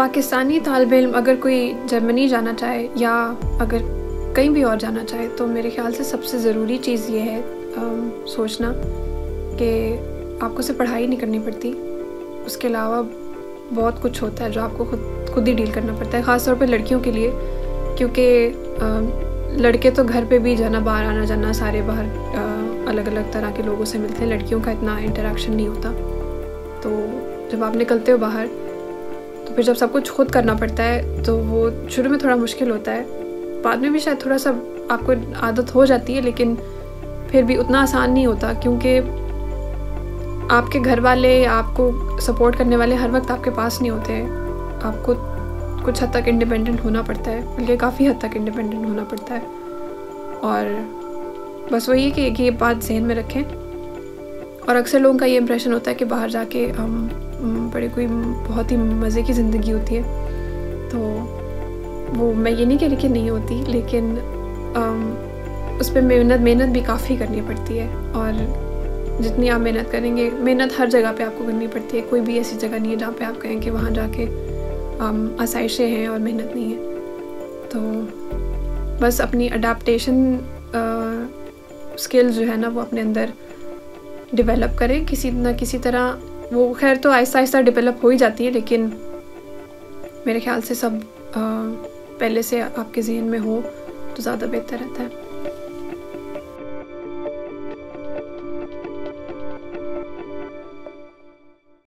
پاکستانی طالب علم اگر کوئی جرمنی جانا چاہے یا اگر کہیں بھی اور جانا چاہے تو میرے خیال سے سب سے ضروری چیز یہ ہے سوچنا کہ آپ کو صرف پڑھائی نہیں کرنی پڑتی، اس کے علاوہ بہت کچھ ہوتا ہے جو آپ کو خود ہی ڈیل کرنا پڑتا ہے، خاص طور پہ لڑکیوں کے لیے، کیونکہ لڑکے تو گھر پہ بھی جانا، باہر آنا جانا، سارے باہر الگ الگ طرح کے لوگوں سے ملتے ہیں، لڑکیوں کا اتنا انٹریکشن نہیں ہوتا. تو جب آپ نکلتے ہو باہر تو پھر جب سب کچھ خود کرنا پڑتا ہے تو وہ شروع میں تھوڑا مشکل ہوتا ہے، بعد میں بھی شاید تھوڑا سا آپ کو عادت ہو جاتی ہے، لیکن پھر بھی اتنا آسان نہیں ہوتا، کیونکہ آپ کے گھر والے آپ کو سپورٹ کرنے والے ہر وقت آپ کے پاس نہیں ہوتے ہیں. آپ کو کچھ حد تک انڈیپینڈنٹ ہونا پڑتا ہے، بلکہ کافی حد تک انڈیپینڈنٹ ہونا پڑتا ہے. اور بس وہی ہے کہ یہ بات ذہن میں رکھیں. اور اکثر لوگوں کا یہ امپریشن ہوتا ہے کہ باہر جا کے ہم بڑے کوئی بہت ہی مزے کی زندگی ہوتی ہے، تو وہ میں یہ نہیں کہہ رہی کہ نہیں ہوتی، لیکن اس پہ محنت بھی کافی کرنی پڑتی ہے. اور جتنی آپ محنت کریں گے، محنت ہر جگہ پہ آپ کو کرنی پڑتی ہے، کوئی بھی ایسی جگہ نہیں ہے جہاں پہ آپ کہیں کہ وہاں جا کے آسائشیں ہیں اور محنت نہیں ہے. تو بس اپنی اڈاپٹیشن اسکل جو ہے نا وہ اپنے اندر ڈیولپ کریں کسی نہ کسی طرح. وہ خیر تو آہستہ آہستہ ڈیولپ ہو ہی جاتی ہے، لیکن میرے خیال سے سب پہلے سے آپ کے ذہن میں ہو تو زیادہ بہتر رہتا ہے.